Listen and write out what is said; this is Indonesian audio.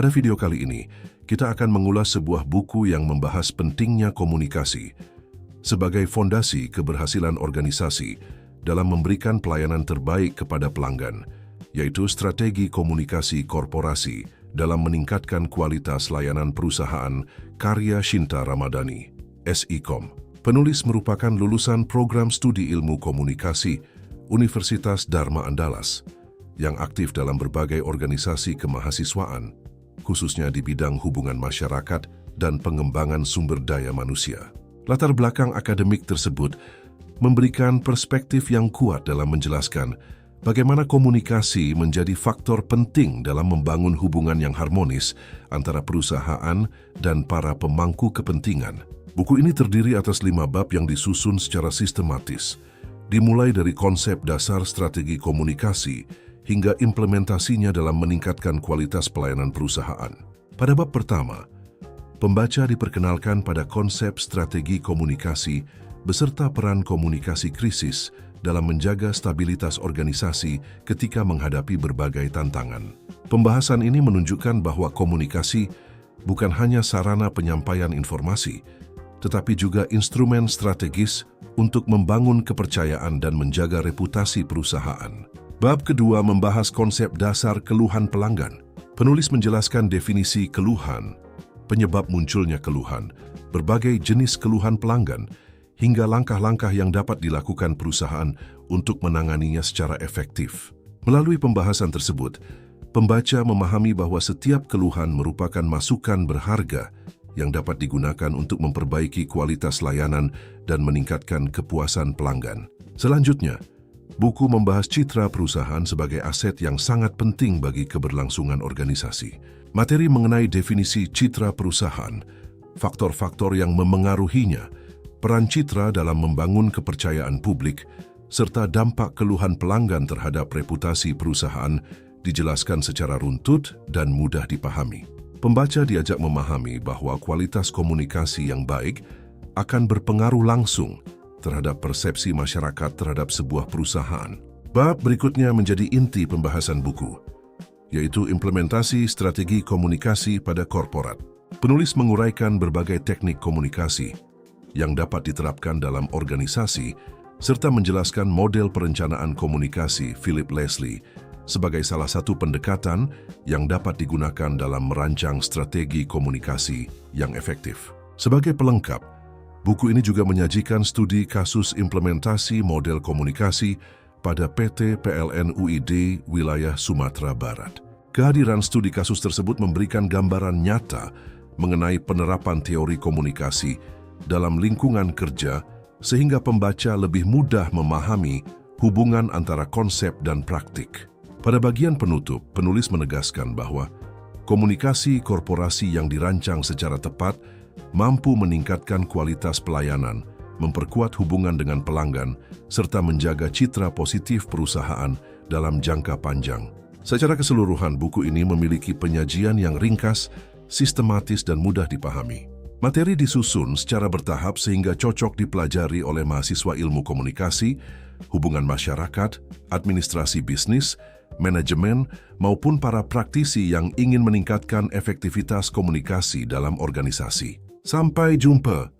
Pada video kali ini, kita akan mengulas sebuah buku yang membahas pentingnya komunikasi sebagai fondasi keberhasilan organisasi dalam memberikan pelayanan terbaik kepada pelanggan, yaitu Strategi Komunikasi Korporasi dalam meningkatkan kualitas layanan perusahaan karya Shinta Ramadhani, SIKOM. Penulis merupakan lulusan program studi ilmu komunikasi Universitas Dharma Andalas yang aktif dalam berbagai organisasi kemahasiswaan, khususnya di bidang hubungan masyarakat dan pengembangan sumber daya manusia. Latar belakang akademik tersebut memberikan perspektif yang kuat dalam menjelaskan bagaimana komunikasi menjadi faktor penting dalam membangun hubungan yang harmonis antara perusahaan dan para pemangku kepentingan. Buku ini terdiri atas 5 bab yang disusun secara sistematis, dimulai dari konsep dasar strategi komunikasi hingga implementasinya dalam meningkatkan kualitas pelayanan perusahaan. Pada bab pertama, pembaca diperkenalkan pada konsep strategi komunikasi beserta peran komunikasi krisis dalam menjaga stabilitas organisasi ketika menghadapi berbagai tantangan. Pembahasan ini menunjukkan bahwa komunikasi bukan hanya sarana penyampaian informasi, tetapi juga instrumen strategis untuk membangun kepercayaan dan menjaga reputasi perusahaan. Bab kedua membahas konsep dasar keluhan pelanggan. Penulis menjelaskan definisi keluhan, penyebab munculnya keluhan, berbagai jenis keluhan pelanggan, hingga langkah-langkah yang dapat dilakukan perusahaan untuk menanganinya secara efektif. Melalui pembahasan tersebut, pembaca memahami bahwa setiap keluhan merupakan masukan berharga yang dapat digunakan untuk memperbaiki kualitas layanan dan meningkatkan kepuasan pelanggan. Selanjutnya, buku membahas citra perusahaan sebagai aset yang sangat penting bagi keberlangsungan organisasi. Materi mengenai definisi citra perusahaan, faktor-faktor yang memengaruhinya, peran citra dalam membangun kepercayaan publik, serta dampak keluhan pelanggan terhadap reputasi perusahaan dijelaskan secara runtut dan mudah dipahami. Pembaca diajak memahami bahwa kualitas komunikasi yang baik akan berpengaruh langsung terhadap persepsi masyarakat terhadap sebuah perusahaan. Bab berikutnya menjadi inti pembahasan buku, yaitu implementasi strategi komunikasi pada korporat. Penulis menguraikan berbagai teknik komunikasi yang dapat diterapkan dalam organisasi, serta menjelaskan model perencanaan komunikasi Philip Leslie sebagai salah satu pendekatan yang dapat digunakan dalam merancang strategi komunikasi yang efektif. Sebagai pelengkap, buku ini juga menyajikan studi kasus implementasi model komunikasi pada PT PLN UID wilayah Sumatera Barat. Kehadiran studi kasus tersebut memberikan gambaran nyata mengenai penerapan teori komunikasi dalam lingkungan kerja sehingga pembaca lebih mudah memahami hubungan antara konsep dan praktik. Pada bagian penutup, penulis menegaskan bahwa komunikasi korporasi yang dirancang secara tepat mampu meningkatkan kualitas pelayanan, memperkuat hubungan dengan pelanggan, serta menjaga citra positif perusahaan dalam jangka panjang. Secara keseluruhan, buku ini memiliki penyajian yang ringkas, sistematis, dan mudah dipahami. Materi disusun secara bertahap sehingga cocok dipelajari oleh mahasiswa ilmu komunikasi, hubungan masyarakat, administrasi bisnis, manajemen, maupun para praktisi yang ingin meningkatkan efektivitas komunikasi dalam organisasi. Sampai jumpa!